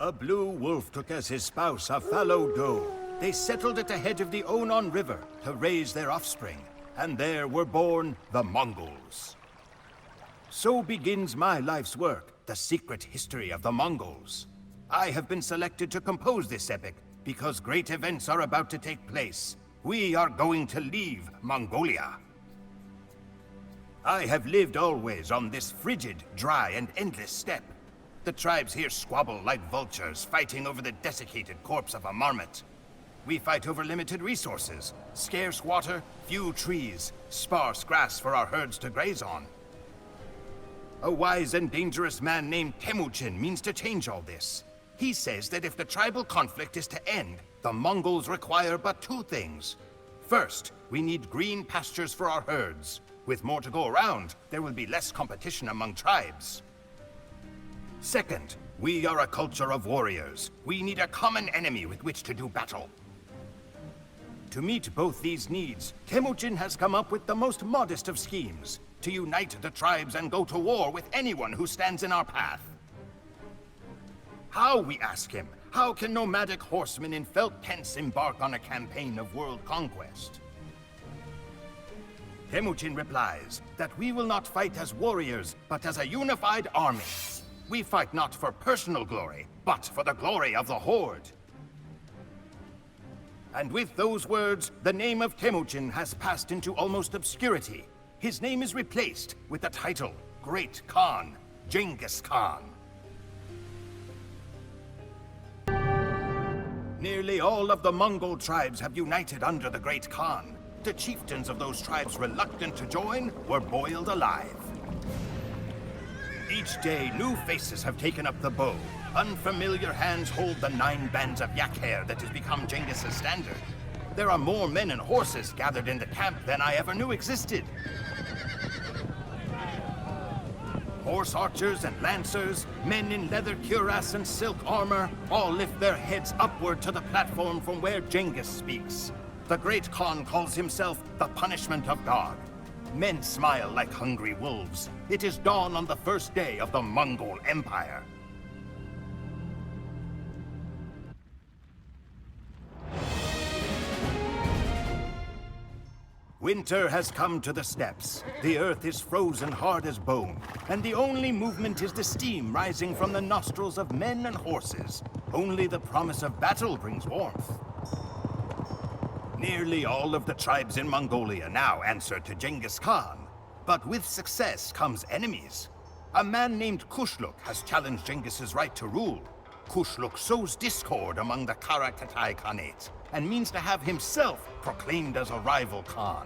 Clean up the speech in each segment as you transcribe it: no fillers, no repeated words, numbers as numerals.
A blue wolf took as his spouse a fallow doe. They settled at the head of the Onon River to raise their offspring, and there were born the Mongols. So begins my life's work, the secret history of the Mongols. I have been selected to compose this epic because great events are about to take place. We are going to leave Mongolia. I have lived always on this frigid, dry, and endless steppe. The tribes here squabble like vultures, fighting over the desiccated corpse of a marmot. We fight over limited resources, scarce water, few trees, sparse grass for our herds to graze on. A wise and dangerous man named Temujin means to change all this. He says that if the tribal conflict is to end, the Mongols require but two things. First, we need green pastures for our herds. With more to go around, there will be less competition among tribes. Second, we are a culture of warriors. We need a common enemy with which to do battle. To meet both these needs, Temujin has come up with the most modest of schemes, to unite the tribes and go to war with anyone who stands in our path. How, we ask him, how can nomadic horsemen in felt tents embark on a campaign of world conquest? Temujin replies that we will not fight as warriors, but as a unified army. We fight not for personal glory, but for the glory of the Horde. And with those words, the name of Temujin has passed into almost obscurity. His name is replaced with the title, Great Khan, Genghis Khan. Nearly all of the Mongol tribes have united under the Great Khan. The chieftains of those tribes reluctant to join were boiled alive. Each day, new faces have taken up the bow. Unfamiliar hands hold the 9 bands of yak hair that has become Genghis' standard. There are more men and horses gathered in the camp than I ever knew existed. Horse archers and lancers, men in leather cuirass and silk armor, all lift their heads upward to the platform from where Genghis speaks. The Great Khan calls himself the punishment of God. Men smile like hungry wolves. It is dawn on the first day of the Mongol Empire. Winter has come to the steppes. The earth is frozen hard as bone, and the only movement is the steam rising from the nostrils of men and horses. Only the promise of battle brings warmth. Nearly all of the tribes in Mongolia now answer to Genghis Khan. But with success comes enemies. A man named Kushluk has challenged Genghis's right to rule. Kushluk sows discord among the Karakatai Khanate, and means to have himself proclaimed as a rival Khan.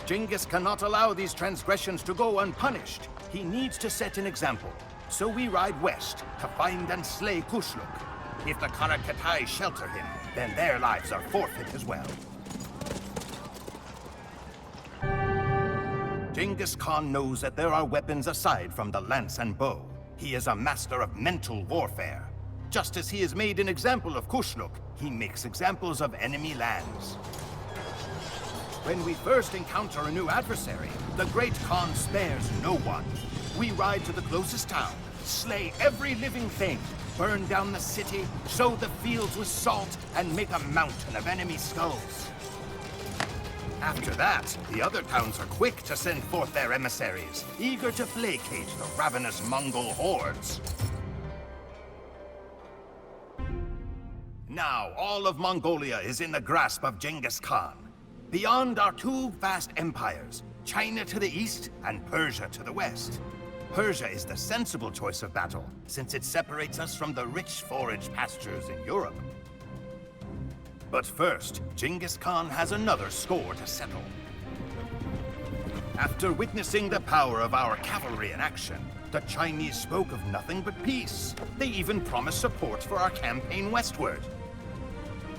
Genghis cannot allow these transgressions to go unpunished. He needs to set an example. So we ride west to find and slay Kushluk. If the Karakatai shelter him, then their lives are forfeit as well. Genghis Khan knows that there are weapons aside from the lance and bow. He is a master of mental warfare. Just as he has made an example of Kushluk, he makes examples of enemy lands. When we first encounter a new adversary, the Great Khan spares no one. We ride to the closest town, slay every living thing, burn down the city, sow the fields with salt, and make a mountain of enemy skulls. After that, the other towns are quick to send forth their emissaries, eager to placate the ravenous Mongol hordes. Now, all of Mongolia is in the grasp of Genghis Khan. Beyond are 2 vast empires, China to the east and Persia to the west. Persia is the sensible choice of battle, since it separates us from the rich forage pastures in Europe. But first, Genghis Khan has another score to settle. After witnessing the power of our cavalry in action, the Chinese spoke of nothing but peace. They even promised support for our campaign westward.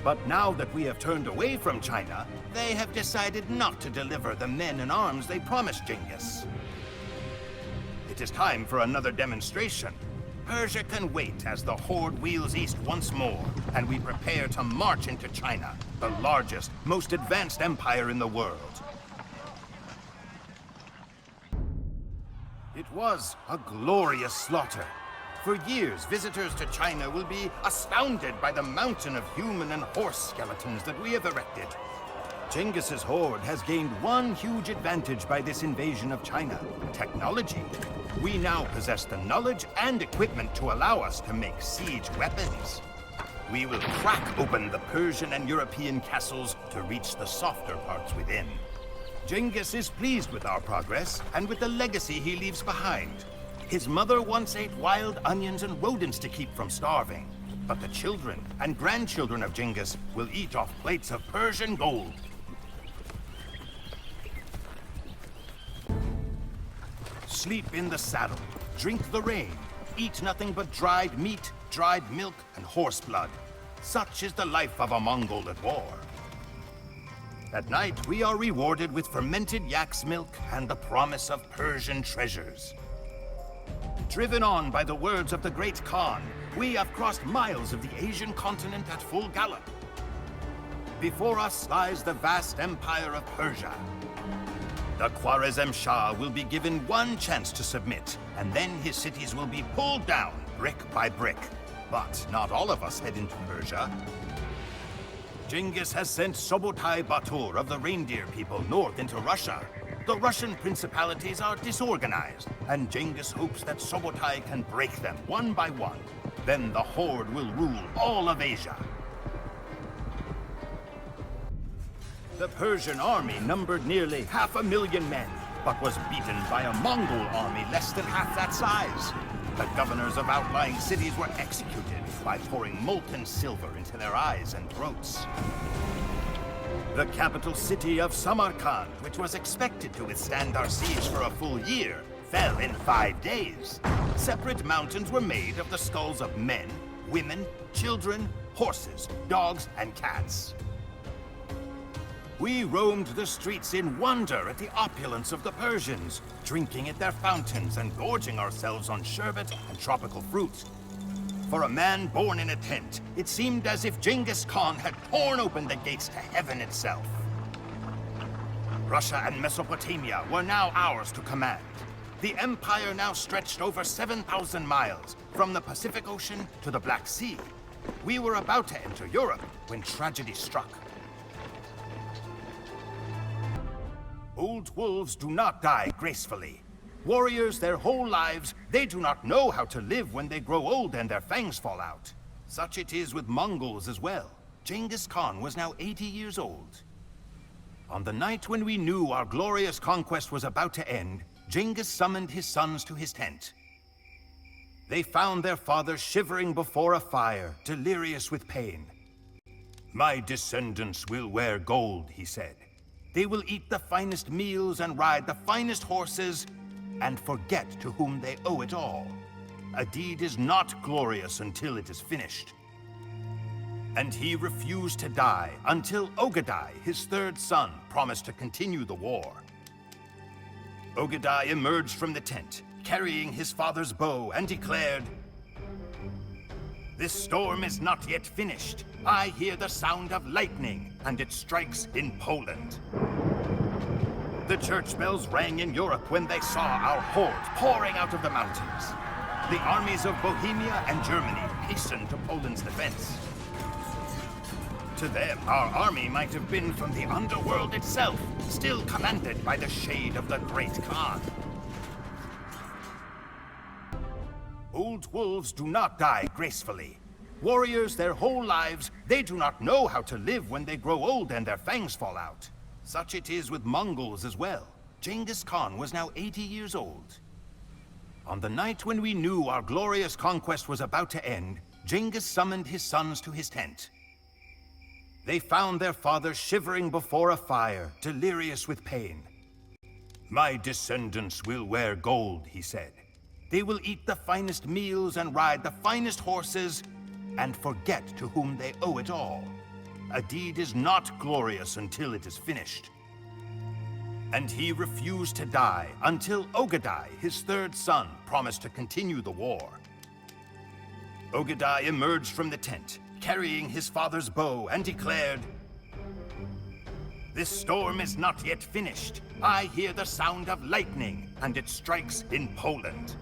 But now that we have turned away from China, they have decided not to deliver the men and arms they promised Genghis. It is time for another demonstration. Persia can wait as the Horde wheels east once more, and we prepare to march into China, the largest, most advanced empire in the world. It was a glorious slaughter. For years, visitors to China will be astounded by the mountain of human and horse skeletons that we have erected. Genghis's horde has gained one huge advantage by this invasion of China: technology. We now possess the knowledge and equipment to allow us to make siege weapons. We will crack open the Persian and European castles to reach the softer parts within. Genghis is pleased with our progress and with the legacy he leaves behind. His mother once ate wild onions and rodents to keep from starving. But the children and grandchildren of Genghis will eat off plates of Persian gold. Sleep in the saddle, drink the rain, eat nothing but dried meat, dried milk, and horse blood. Such is the life of a Mongol at war. At night, we are rewarded with fermented yak's milk and the promise of Persian treasures. Driven on by the words of the great Khan, we have crossed miles of the Asian continent at full gallop. Before us lies the vast empire of Persia. The Khwarezm Shah will be given one chance to submit, and then his cities will be pulled down brick by brick. But not all of us head into Persia. Genghis has sent Sobotai Batur of the reindeer people north into Russia. The Russian principalities are disorganized, and Genghis hopes that Sobotai can break them one by one. Then the horde will rule all of Asia. The Persian army numbered nearly 500,000 men, but was beaten by a Mongol army less than half that size. The governors of outlying cities were executed by pouring molten silver into their eyes and throats. The capital city of Samarkand, which was expected to withstand our siege for a full year, fell in 5 days. Separate mountains were made of the skulls of men, women, children, horses, dogs, and cats. We roamed the streets in wonder at the opulence of the Persians, drinking at their fountains and gorging ourselves on sherbet and tropical fruit. For a man born in a tent, it seemed as if Genghis Khan had torn open the gates to heaven itself. Russia and Mesopotamia were now ours to command. The empire now stretched over 7,000 miles, from the Pacific Ocean to the Black Sea. We were about to enter Europe when tragedy struck. Old wolves do not die gracefully. Warriors their whole lives, they do not know how to live when they grow old and their fangs fall out. Such it is with Mongols as well. Genghis Khan was now 80 years old. On the night when we knew our glorious conquest was about to end, Genghis summoned his sons to his tent. They found their father shivering before a fire, delirious with pain. "My descendants will wear gold," he said. "They will eat the finest meals and ride the finest horses, and forget to whom they owe it all. A deed is not glorious until it is finished." And he refused to die until Ogadai, his third son, promised to continue the war. Ogadai emerged from the tent, carrying his father's bow, and declared, "This storm is not yet finished. I hear the sound of lightning, and it strikes in Poland." The church bells rang in Europe when they saw our horde pouring out of the mountains. The armies of Bohemia and Germany hastened to Poland's defense. To them, our army might have been from the underworld itself, still commanded by the shade of the great Khan. Old wolves do not die gracefully. Warriors their whole lives, they do not know how to live when they grow old and their fangs fall out. Such it is with Mongols as well. Genghis Khan was now 80 years old. On the night when we knew our glorious conquest was about to end, Genghis summoned his sons to his tent. They found their father shivering before a fire, delirious with pain. "My descendants will wear gold," he said. "They will eat the finest meals and ride the finest horses, and forget to whom they owe it all. A deed is not glorious until it is finished." And he refused to die until Ogadai, his third son, promised to continue the war. Ogadai emerged from the tent, carrying his father's bow, and declared, "This storm is not yet finished. I hear the sound of lightning, and it strikes in Poland."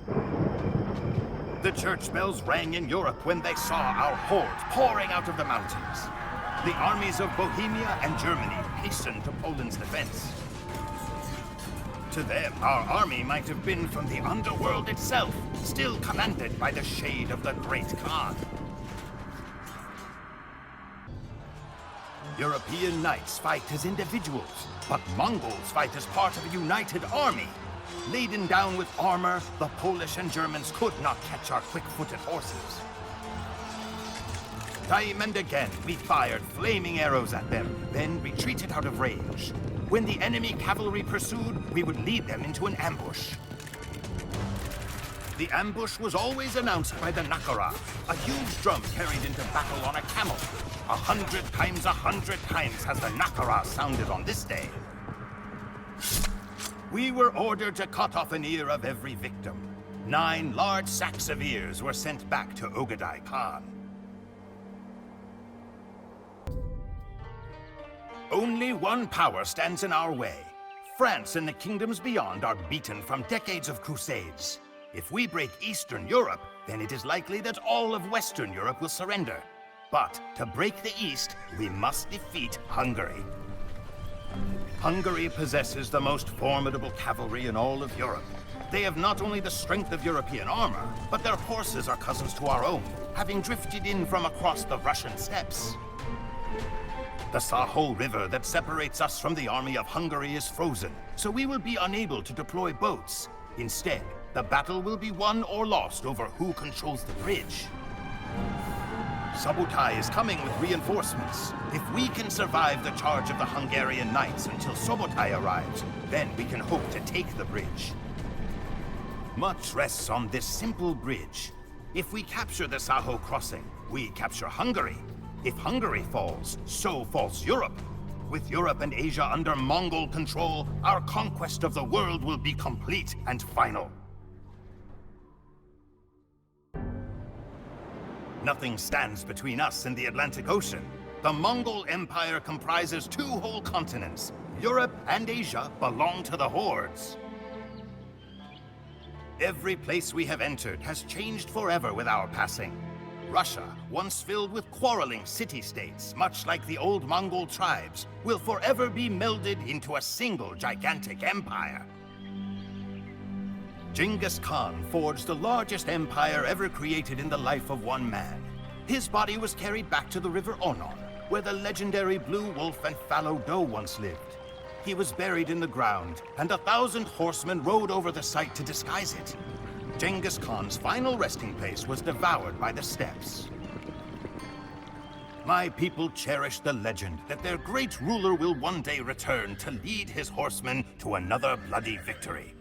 The church bells rang in Europe when they saw our hordes pouring out of the mountains. The armies of Bohemia and Germany hastened to Poland's defense. To them, our army might have been from the underworld itself, still commanded by the shade of the Great Khan. European knights fight as individuals, but Mongols fight as part of a united army. Laden down with armor, the Polish and Germans could not catch our quick-footed horses. Time and again, we fired flaming arrows at them, then retreated out of range. When the enemy cavalry pursued, we would lead them into an ambush. The ambush was always announced by the Nakara, a huge drum carried into battle on a camel. 100 times has the Nakara sounded on this day. We were ordered to cut off an ear of every victim. 9 large sacks of ears were sent back to Ogadai Khan. Only one power stands in our way. France and the kingdoms beyond are beaten from decades of crusades. If we break Eastern Europe, then it is likely that all of Western Europe will surrender. But to break the East, we must defeat Hungary. Hungary possesses the most formidable cavalry in all of Europe. They have not only the strength of European armor, but their horses are cousins to our own, having drifted in from across the Russian steppes. The Saho River that separates us from the army of Hungary is frozen, so we will be unable to deploy boats. Instead, the battle will be won or lost over who controls the bridge. Subotai is coming with reinforcements. If we can survive the charge of the Hungarian knights until Subotai arrives, then we can hope to take the bridge. Much rests on this simple bridge. If we capture the Saho crossing, we capture Hungary. If Hungary falls, so falls Europe. With Europe and Asia under Mongol control, our conquest of the world will be complete and final. Nothing stands between us and the Atlantic Ocean. The Mongol Empire comprises 2 whole continents. Europe and Asia belong to the hordes. Every place we have entered has changed forever with our passing. Russia, once filled with quarreling city-states, much like the old Mongol tribes, will forever be melded into a single gigantic empire. Genghis Khan forged the largest empire ever created in the life of one man. His body was carried back to the river Onon, where the legendary Blue Wolf and Fallow Doe once lived. He was buried in the ground, and 1,000 horsemen rode over the site to disguise it. Genghis Khan's final resting place was devoured by the steppes. My people cherish the legend that their great ruler will one day return to lead his horsemen to another bloody victory.